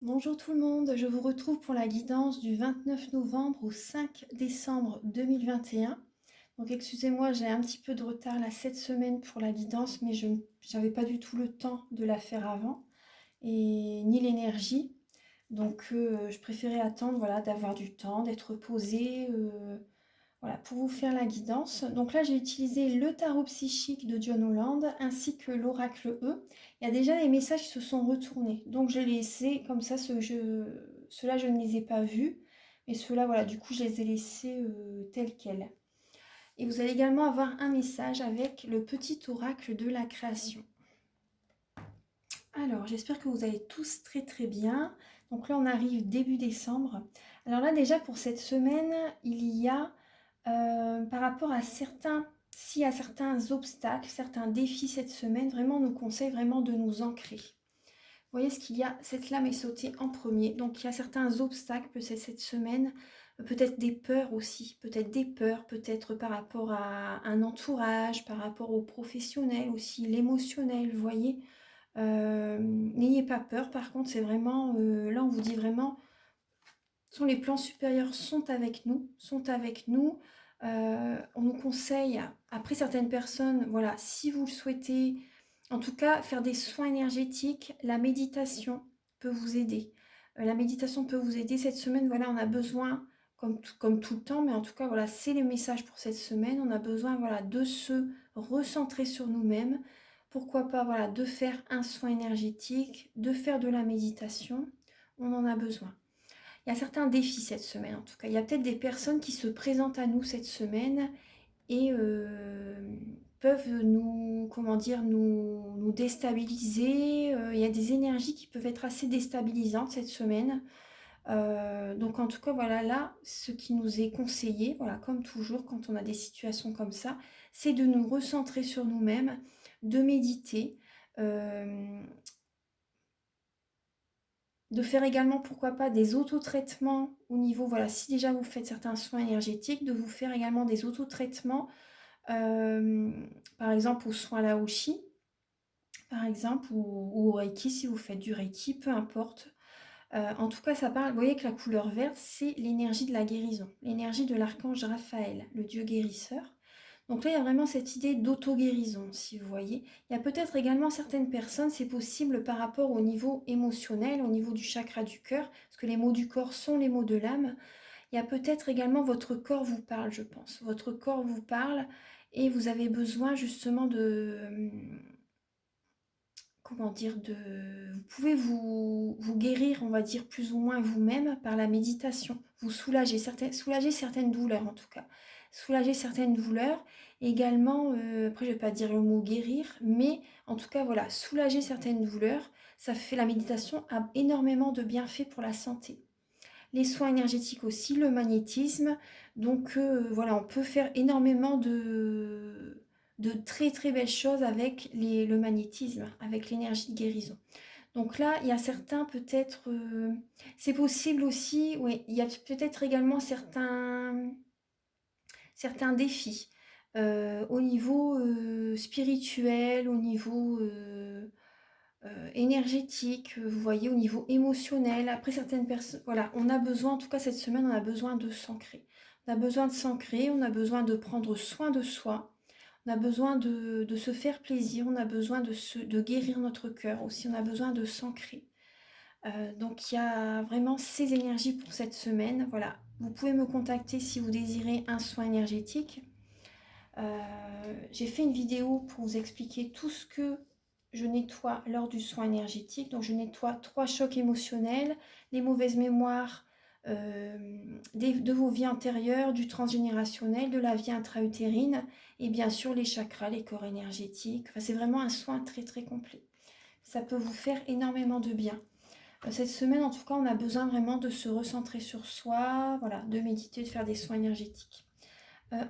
Bonjour tout le monde, je vous retrouve pour la guidance du 29 novembre au 5 décembre 2021. Donc excusez-moi, j'ai un petit peu de retard là cette semaine pour la guidance, mais je n'avais pas du tout le temps de la faire avant et ni l'énergie. Donc je préférais attendre voilà, d'avoir du temps, d'être posée. Voilà, pour vous faire la guidance. Donc là, j'ai utilisé le tarot psychique de John Holland ainsi que l'oracle E. Il y a déjà des messages qui se sont retournés. Donc j'ai laissé comme ça, ceux-là, je ne les ai pas vus. Mais ceux-là, voilà, du coup, je les ai laissés tels quels. Et vous allez également avoir un message avec le petit oracle de la création. Alors, j'espère que vous allez tous très très bien. Donc là, on arrive début décembre. Alors là, déjà pour cette semaine, il y a par rapport à s'il y a certains obstacles, certains défis cette semaine, vraiment on nous conseille vraiment de nous ancrer. Vous voyez ce qu'il y a, cette lame est sautée en premier, donc il y a certains obstacles peut-être cette semaine, peut-être des peurs aussi, peut-être par rapport à un entourage, par rapport au professionnel aussi, l'émotionnel, vous voyez. N'ayez pas peur, par contre c'est vraiment, là on vous dit vraiment, les plans supérieurs sont avec nous, on nous conseille, après certaines personnes, voilà, si vous le souhaitez, en tout cas, faire des soins énergétiques, la méditation peut vous aider. La méditation peut vous aider cette semaine, voilà, on a besoin, comme tout le temps, mais en tout cas, voilà, c'est le message pour cette semaine, on a besoin, voilà, de se recentrer sur nous-mêmes. Pourquoi pas, voilà, de faire un soin énergétique, de faire de la méditation, on en a besoin. Il y a certains défis cette semaine en tout cas. Il y a peut-être des personnes qui se présentent à nous cette semaine et peuvent nous, comment dire, nous déstabiliser. Il y a des énergies qui peuvent être assez déstabilisantes cette semaine. Donc en tout cas, voilà, là, ce qui nous est conseillé, voilà, comme toujours, quand on a des situations comme ça, c'est de nous recentrer sur nous-mêmes, de méditer. euh, de faire également, pourquoi pas, des autotraitements au niveau, voilà, si déjà vous faites certains soins énergétiques, de vous faire également des autotraitements, euh, par exemple au soin Laoshi, par exemple, ou au Reiki si vous faites du Reiki, peu importe. En tout cas, ça parle, vous voyez que la couleur verte, c'est l'énergie de la guérison, l'énergie de l'archange Raphaël, le dieu guérisseur. Donc là, il y a vraiment cette idée d'auto-guérison, si vous voyez. Il y a peut-être également certaines personnes, c'est possible par rapport au niveau émotionnel, au niveau du chakra du cœur, parce que les mots du corps sont les mots de l'âme. Il y a peut-être également votre corps vous parle, je pense. Votre corps vous parle et vous avez besoin justement de, comment dire, vous pouvez vous guérir, on va dire, plus ou moins vous-même par la méditation. Vous soulager certaines douleurs, en tout cas. Soulager certaines douleurs. Également, après, je ne vais pas dire le mot guérir, mais en tout cas, voilà, soulager certaines douleurs. Ça fait la méditation a énormément de bienfaits pour la santé. Les soins énergétiques aussi, le magnétisme. Donc voilà, on peut faire énormément de très très belles choses avec le magnétisme, avec l'énergie de guérison. Donc là, il y a certains peut-être, c'est possible aussi, oui, il y a peut-être également certains défis au niveau spirituel, au niveau énergétique, vous voyez, au niveau émotionnel. Après certaines personnes, voilà, on a besoin, en tout cas cette semaine, on a besoin de s'ancrer. On a besoin de s'ancrer, on a besoin de prendre soin de soi, on a besoin de se faire plaisir, on a besoin de guérir notre cœur aussi, on a besoin de s'ancrer. Donc il y a vraiment ces énergies pour cette semaine. Voilà, vous pouvez me contacter si vous désirez un soin énergétique. J'ai fait une vidéo pour vous expliquer tout ce que je nettoie lors du soin énergétique. Donc je nettoie 3 chocs émotionnels, les mauvaises mémoires de vos vies antérieures, du transgénérationnel, de la vie intra-utérine et bien sûr les chakras, les corps énergétiques. Enfin, c'est vraiment un soin très très complet. Ça peut vous faire énormément de bien. Cette semaine, en tout cas, on a besoin vraiment de se recentrer sur soi, voilà, de méditer, de faire des soins énergétiques.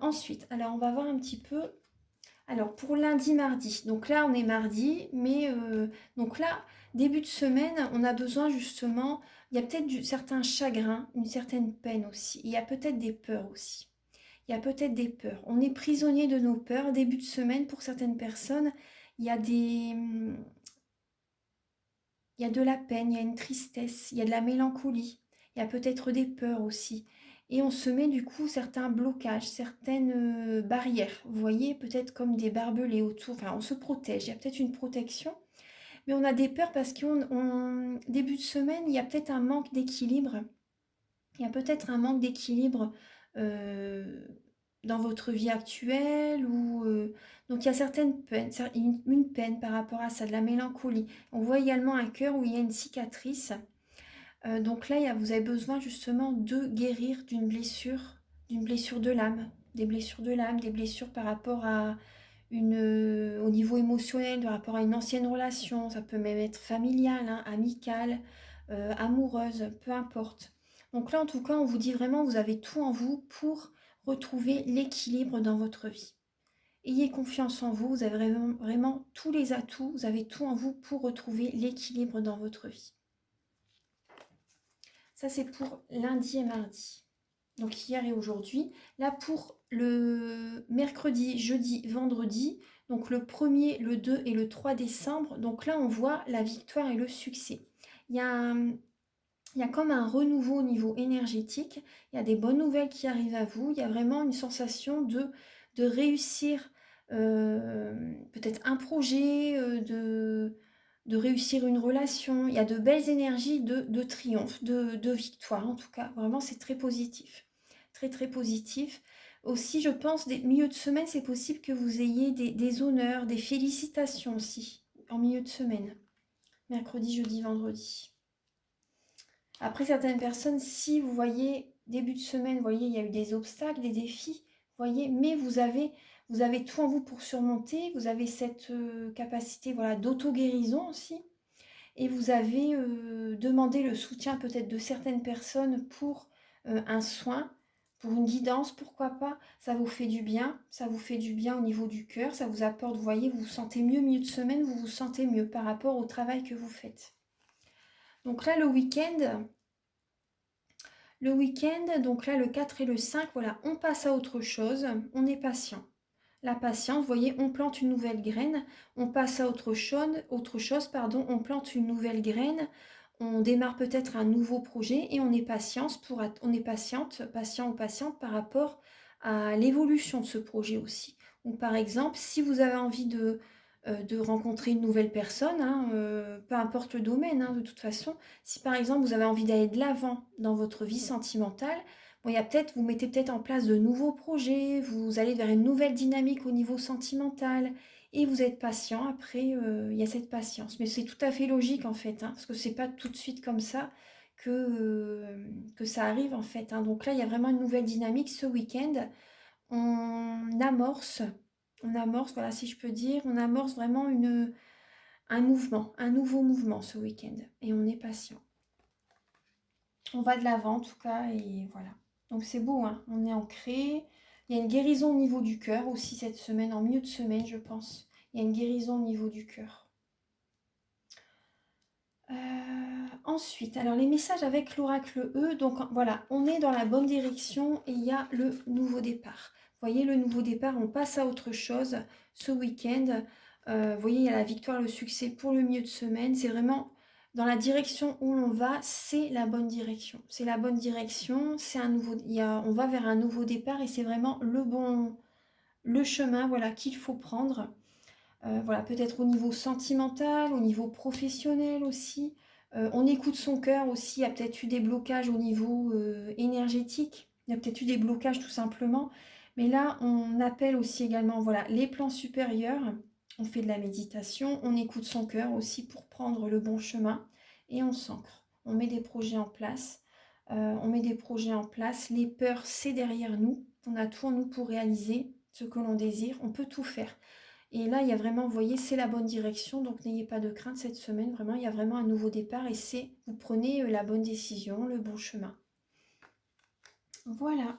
Ensuite, alors on va voir un petit peu. Alors pour lundi, mardi. Donc là, on est mardi, mais donc là, début de semaine, on a besoin justement. Il y a peut-être certains chagrins, une certaine peine aussi. Il y a peut-être des peurs aussi. Il y a peut-être des peurs. On est prisonnier de nos peurs. Début de semaine, pour certaines personnes, il y a il y a de la peine, il y a une tristesse, il y a de la mélancolie, il y a peut-être des peurs aussi. Et on se met du coup certains blocages, certaines barrières, vous voyez, peut-être comme des barbelés autour, enfin on se protège, il y a peut-être une protection, mais on a des peurs parce début de semaine, il y a peut-être un manque d'équilibre, il y a peut-être un manque d'équilibre euh, dans votre vie actuelle ou donc il y a certaines peines, une peine par rapport à ça, de la mélancolie. On voit également un cœur où il y a une cicatrice. Donc là, vous avez besoin justement de guérir d'une blessure de l'âme, des blessures de l'âme, des blessures par rapport à au niveau émotionnel, par rapport à une ancienne relation. Ça peut même être familial, hein, amical, amoureuse, peu importe. Donc là, en tout cas, on vous dit vraiment, vous avez tout en vous pour retrouver l'équilibre dans votre vie. Ayez confiance en vous, vous avez vraiment, vraiment tous les atouts, vous avez tout en vous pour retrouver l'équilibre dans votre vie. Ça, c'est pour lundi et mardi. Donc hier et aujourd'hui. Là, pour le mercredi, jeudi, vendredi, donc le 1er, le 2 et le 3 décembre, donc là, on voit la victoire et le succès. Il y a, il y a comme un renouveau au niveau énergétique. Il y a des bonnes nouvelles qui arrivent à vous. Il y a vraiment une sensation de réussir peut-être un projet, de réussir une relation. Il y a de belles énergies de triomphe, de victoire en tout cas. Vraiment, c'est très positif. Très, très positif. Aussi, je pense, des milieux de semaine, c'est possible que vous ayez des honneurs, des félicitations aussi, en milieu de semaine. Mercredi, jeudi, vendredi. Après, certaines personnes, si vous voyez, début de semaine, vous voyez, il y a eu des obstacles, des défis, vous voyez, mais vous avez tout en vous pour surmonter, vous avez cette capacité voilà, d'auto-guérison aussi, et vous avez demandé le soutien peut-être de certaines personnes pour un soin, pour une guidance, pourquoi pas, ça vous fait du bien au niveau du cœur, ça vous apporte, vous voyez, vous vous sentez mieux, milieu de semaine, vous vous sentez mieux par rapport au travail que vous faites. Donc là, le week-end, donc là, le 4 et le 5, voilà, on passe à autre chose, on est patient. La patience, vous voyez, on plante une nouvelle graine, on passe à autre chose, pardon, on plante une nouvelle graine, on démarre peut-être un nouveau projet et on est patient patient ou patiente par rapport à l'évolution de ce projet aussi. Ou par exemple, si vous avez envie de rencontrer une nouvelle personne, hein, peu importe le domaine, hein, de toute façon, si par exemple vous avez envie d'aller de l'avant dans votre vie sentimentale, bon, vous mettez peut-être en place de nouveaux projets, vous allez vers une nouvelle dynamique au niveau sentimental et vous êtes patient. Après, il y a cette patience. Mais c'est tout à fait logique en fait, hein, parce que c'est pas tout de suite comme ça que ça arrive en fait, hein. Donc là, il y a vraiment une nouvelle dynamique ce week-end. On amorce, voilà si je peux dire, on amorce vraiment un mouvement, un nouveau mouvement ce week-end. Et on est patient. On va de l'avant en tout cas et voilà. Donc c'est beau, hein, on est ancré. Il y a une guérison au niveau du cœur aussi cette semaine, en milieu de semaine je pense. Il y a une guérison au niveau du cœur. Ensuite, alors les messages avec l'oracle E, donc voilà, on est dans la bonne direction et il y a le nouveau départ. Vous voyez, le nouveau départ, on passe à autre chose ce week-end. Vous voyez, il y a la victoire, le succès pour le milieu de semaine. C'est vraiment dans la direction où l'on va, c'est la bonne direction. C'est la bonne direction, c'est un nouveau, on va vers un nouveau départ et c'est vraiment le chemin voilà, qu'il faut prendre. Voilà, peut-être au niveau sentimental, au niveau professionnel aussi. On écoute son cœur aussi. Il y a peut-être eu des blocages au niveau énergétique. Il y a peut-être eu des blocages tout simplement. Mais là, on appelle aussi également voilà, les plans supérieurs. On fait de la méditation. On écoute son cœur aussi pour prendre le bon chemin. Et on s'ancre. On met des projets en place. Les peurs, c'est derrière nous. On a tout en nous pour réaliser ce que l'on désire. On peut tout faire. Et là, il y a vraiment, vous voyez, c'est la bonne direction, donc n'ayez pas de crainte cette semaine. Vraiment, il y a vraiment un nouveau départ et vous prenez la bonne décision, le bon chemin. Voilà.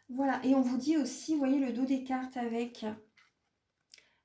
Voilà. Et on vous dit aussi, vous voyez, le dos des cartes avec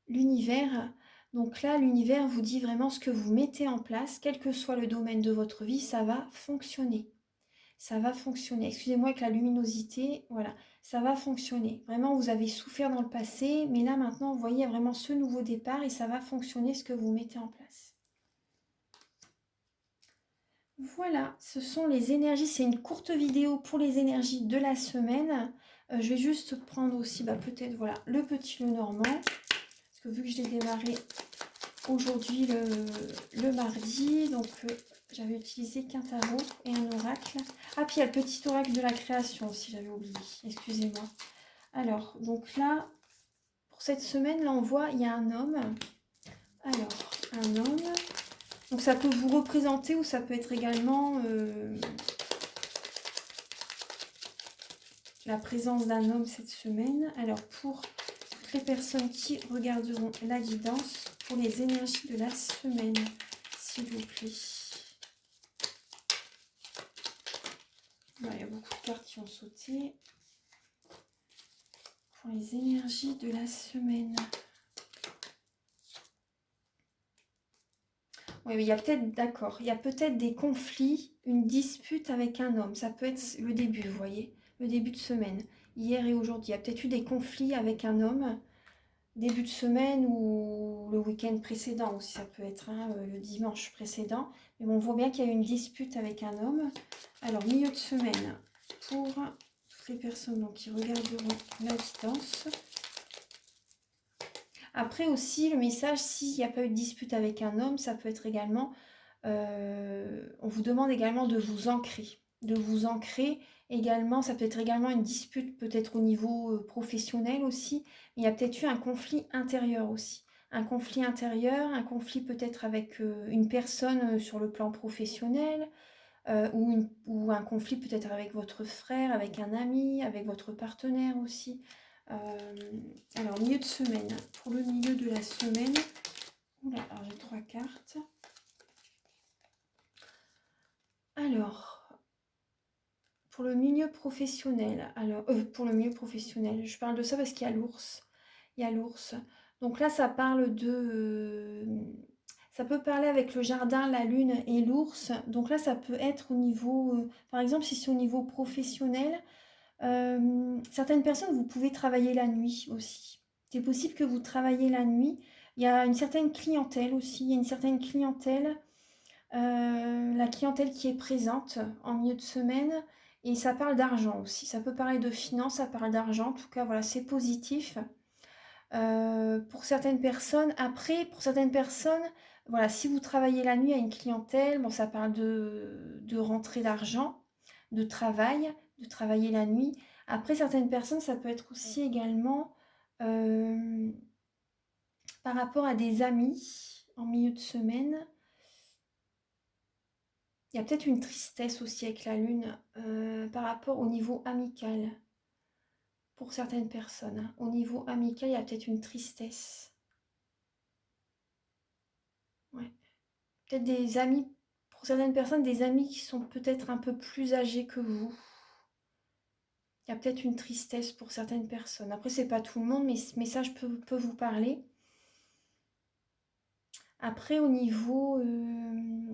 l'univers. Donc là, l'univers vous dit vraiment ce que vous mettez en place, quel que soit le domaine de votre vie, ça va fonctionner. Ça va fonctionner. Excusez-moi avec la luminosité, voilà, ça va fonctionner. Vraiment, vous avez souffert dans le passé, mais là maintenant, vous voyez vraiment ce nouveau départ et ça va fonctionner ce que vous mettez en place. Voilà, ce sont les énergies. C'est une courte vidéo pour les énergies de la semaine. Je vais juste prendre aussi, peut-être, voilà, le petit Lenormand. Parce que vu que je l'ai démarré aujourd'hui, le mardi, donc j'avais utilisé qu'un tarot et un oracle. Ah, puis il y a le petit oracle de la création aussi, j'avais oublié. Excusez-moi. Alors, donc là, pour cette semaine, là, on voit, il y a un homme. Alors, un homme. Donc ça peut vous représenter ou ça peut être également la présence d'un homme cette semaine. Alors pour toutes les personnes qui regarderont la guidance pour les énergies de la semaine, s'il vous plaît. Voilà, il y a beaucoup de cartes qui ont sauté. Pour les énergies de la semaine. Oui, il y a peut-être, d'accord, il y a peut-être des conflits, une dispute avec un homme. Ça peut être le début, vous voyez, le début de semaine. Hier et aujourd'hui, il y a peut-être eu des conflits avec un homme, début de semaine ou le week-end précédent aussi, ça peut être le dimanche précédent. Mais bon, on voit bien qu'il y a eu une dispute avec un homme. Alors, milieu de semaine, pour toutes les personnes donc, qui regarderont la guidance. Après aussi, le message, s'il n'y a pas eu de dispute avec un homme, ça peut être également, on vous demande également de vous ancrer. De vous ancrer également, ça peut être également une dispute peut-être au niveau professionnel aussi. Il y a peut-être eu un conflit intérieur aussi. Un conflit intérieur, un conflit peut-être avec une personne sur le plan professionnel, ou un conflit peut-être avec votre frère, avec un ami, avec votre partenaire aussi. Alors, milieu de semaine. Pour le milieu de la semaine, oula, alors j'ai 3 cartes. Alors, pour le milieu professionnel, pour le milieu professionnel, je parle de ça parce qu'il y a l'ours. Il y a l'ours. Donc là, ça parle de... ça peut parler avec le jardin, la lune et l'ours. Donc là, ça peut être au niveau... par exemple, si c'est au niveau professionnel, certaines personnes, vous pouvez travailler la nuit aussi. C'est possible que vous travaillez la nuit. Il y a une certaine clientèle aussi. Il y a une certaine clientèle. La clientèle qui est présente en milieu de semaine. Et ça parle d'argent aussi. Ça peut parler de finances, ça parle d'argent. En tout cas, voilà, c'est positif. Pour certaines personnes, après, pour certaines personnes, voilà, si vous travaillez la nuit à une clientèle, bon, ça parle de rentrée d'argent, de travail, de travailler la nuit. Après, certaines personnes, ça peut être aussi également par rapport à des amis en milieu de semaine. Il y a peut-être une tristesse aussi avec la lune par rapport au niveau amical. Pour certaines personnes, au niveau amical, il y a peut-être une tristesse. Ouais. Peut-être des amis, pour certaines personnes, des amis qui sont peut-être un peu plus âgés que vous. Il y a peut-être une tristesse pour certaines personnes. Après, c'est pas tout le monde, mais ce message peut vous parler. Après, au niveau...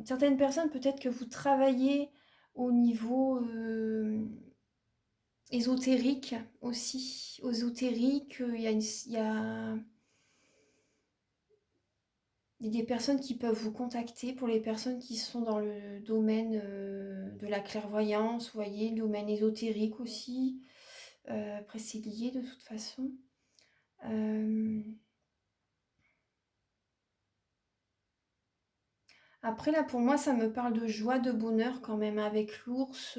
certaines personnes, peut-être que vous travaillez au niveau ésotérique aussi. Ésotérique, il y a des personnes qui peuvent vous contacter pour les personnes qui sont dans le domaine de la clairvoyance, vous voyez, le domaine ésotérique aussi. Après, c'est lié de toute façon. Après, là, pour moi, ça me parle de joie, de bonheur quand même. Avec l'ours,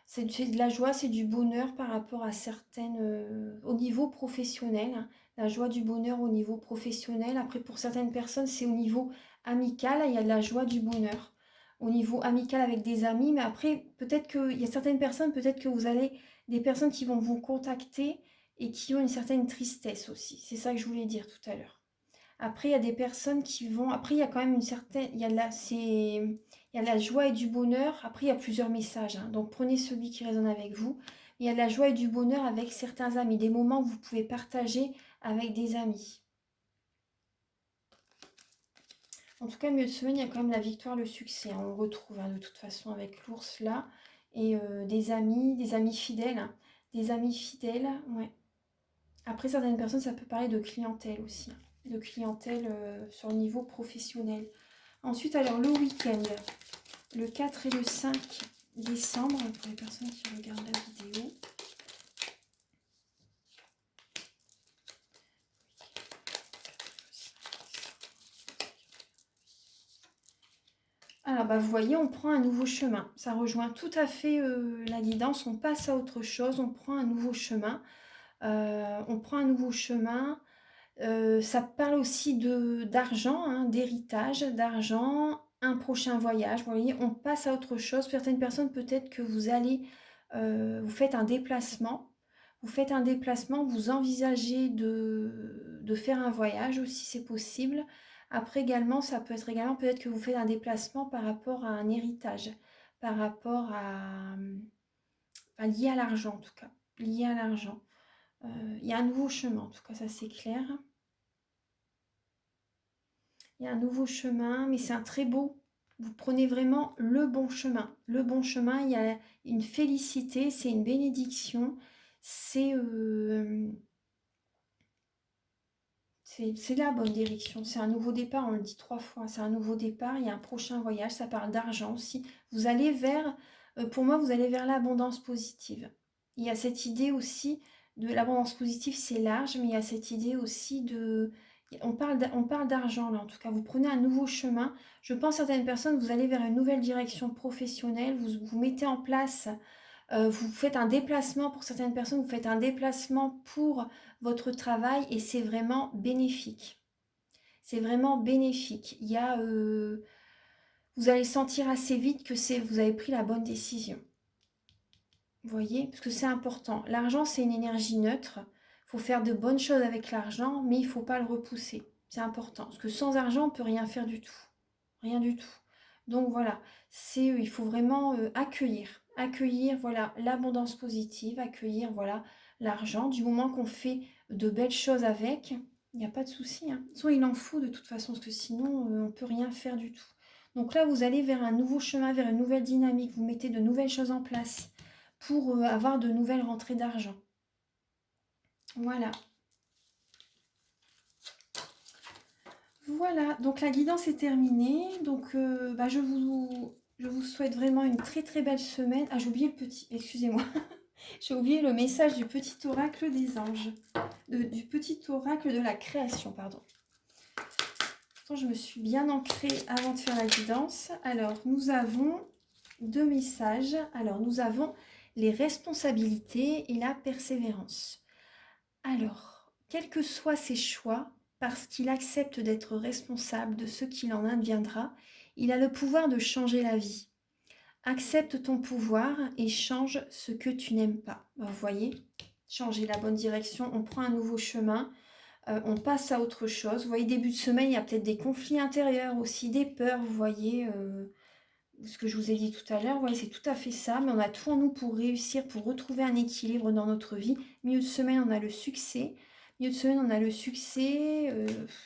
c'est de la joie, c'est du bonheur par rapport à certaines... au niveau professionnel, hein. La joie, du bonheur au niveau professionnel. Après, pour certaines personnes, c'est au niveau amical. Il y a de la joie, du bonheur. Au niveau amical avec des amis. Mais après, peut-être qu'il y a certaines personnes, peut-être que vous allez... Des personnes qui vont vous contacter et qui ont une certaine tristesse aussi. C'est ça que je voulais dire tout à l'heure. Après, il y a des personnes qui vont... Après, il y a quand même une certaine... Il y a de la joie et du bonheur. Après, il y a plusieurs messages, hein. Donc, prenez celui qui résonne avec vous. Il y a de la joie et du bonheur avec certains amis. Des moments que vous pouvez partager avec des amis. En tout cas, milieu de semaine, il y a quand même la victoire, le succès, hein. On le retrouve de toute façon avec l'ours là. Et des amis fidèles, hein. Des amis fidèles, ouais. Après, certaines personnes, ça peut parler de clientèle aussi, hein. De clientèle sur le niveau professionnel. Ensuite, alors le week-end. le 4 et le 5 décembre, pour les personnes qui regardent la vidéo. Alors, bah, vous voyez, on prend un nouveau chemin. Ça rejoint tout à fait la guidance. On passe à autre chose, on prend un nouveau chemin. On prend un nouveau chemin. Ça parle aussi d'argent, hein, d'héritage, d'argent, un prochain voyage. Vous voyez, on passe à autre chose. Certaines personnes, peut-être que vous allez, vous faites un déplacement. Vous faites un déplacement, vous envisagez de faire un voyage aussi, c'est possible. Après également, ça peut être également peut-être que vous faites un déplacement par rapport à un héritage, par rapport à, enfin, lié à l'argent en tout cas, lié à l'argent. Il y a un nouveau chemin, en tout cas, ça c'est clair. Il y a un nouveau chemin, mais c'est un très beau. Vous prenez vraiment le bon chemin. Le bon chemin, il y a une félicité, c'est une bénédiction. C'est la bonne direction. C'est un nouveau départ, on le dit 3 fois. C'est un nouveau départ, il y a un prochain voyage, ça parle d'argent aussi. Vous allez vers, pour moi, vous allez vers l'abondance positive. Il y a cette idée aussi de l'abondance positive, c'est large, mais il y a cette idée aussi de... On parle d'argent là, en tout cas. Vous prenez un nouveau chemin. Je pense certaines personnes, vous allez vers une nouvelle direction professionnelle. Vous mettez en place, vous faites un déplacement pour certaines personnes. Vous faites un déplacement pour votre travail et c'est vraiment bénéfique. C'est vraiment bénéfique. Il y a, vous allez sentir assez vite que vous avez pris la bonne décision. Vous voyez, parce que c'est important. L'argent, c'est une énergie neutre. Il faut faire de bonnes choses avec l'argent, mais il ne faut pas le repousser. C'est important. Parce que sans argent, on ne peut rien faire du tout. Rien du tout. Donc voilà, il faut vraiment accueillir. Accueillir, voilà, l'abondance positive, accueillir, voilà, l'argent. Du moment qu'on fait de belles choses avec, il n'y a pas de souci. Hein. Soit il en faut de toute façon, parce que sinon, on ne peut rien faire du tout. Donc là, vous allez vers un nouveau chemin, vers une nouvelle dynamique. Vous mettez de nouvelles choses en place pour avoir de nouvelles rentrées d'argent. Voilà. Voilà, donc la guidance est terminée. Donc bah, je vous souhaite vraiment une très très belle semaine. Ah, j'ai oublié le petit, excusez-moi. J'ai oublié le message du petit oracle des anges. Du petit oracle de la création, pardon. Pourtant, je me suis bien ancrée avant de faire la guidance. Alors, nous avons 2 messages. Alors, nous avons les responsabilités et la persévérance. Alors, quels que soient ses choix, parce qu'il accepte d'être responsable de ce qu'il en adviendra, il a le pouvoir de changer la vie. Accepte ton pouvoir et change ce que tu n'aimes pas. Vous voyez, changer la bonne direction, on prend un nouveau chemin, on passe à autre chose. Vous voyez, début de semaine, il y a peut-être des conflits intérieurs aussi, des peurs, vous voyez, ce que je vous ai dit tout à l'heure, vous voyez, c'est tout à fait ça, mais on a tout en nous pour réussir, pour retrouver un équilibre dans notre vie. Milieu de semaine, on a le succès. Milieu de semaine, on a le succès,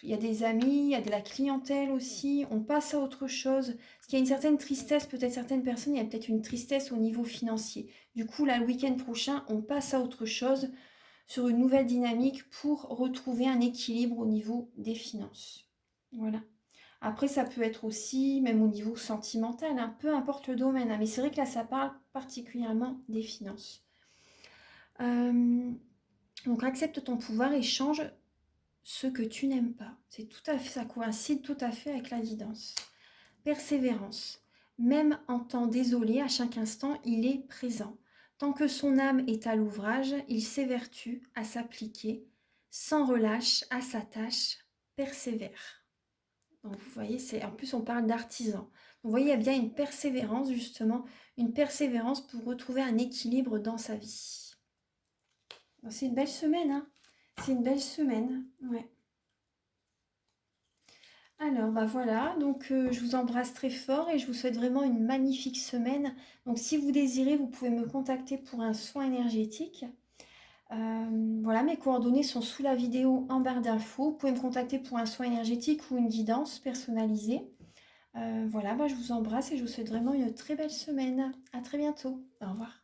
il y a des amis, il y a de la clientèle aussi, on passe à autre chose. Parce qu'il y a une certaine tristesse, peut-être certaines personnes, il y a peut-être une tristesse au niveau financier. Du coup, là, le week-end prochain, on passe à autre chose, sur une nouvelle dynamique pour retrouver un équilibre au niveau des finances. Voilà. Après, ça peut être aussi, même au niveau sentimental, hein, peu importe le domaine, hein, mais c'est vrai que là, ça parle particulièrement des finances. Donc, accepte ton pouvoir et change ce que tu n'aimes pas. C'est tout à fait, ça coïncide tout à fait avec la guidance. Persévérance. Même en temps désolé, à chaque instant, il est présent. Tant que son âme est à l'ouvrage, il s'évertue à s'appliquer, sans relâche à sa tâche, persévère. Donc vous voyez, en plus on parle d'artisan. Donc vous voyez, il y a bien une persévérance justement, une persévérance pour retrouver un équilibre dans sa vie. C'est une belle semaine, hein. C'est une belle semaine, ouais. Alors, bah voilà, donc je vous embrasse très fort et je vous souhaite vraiment une magnifique semaine. Donc si vous désirez, vous pouvez me contacter pour un soin énergétique. Voilà, mes coordonnées sont sous la vidéo en barre d'infos. Vous pouvez me contacter pour un soin énergétique ou une guidance personnalisée. Voilà, bah, je vous embrasse et je vous souhaite vraiment une très belle semaine. À très bientôt. Au revoir.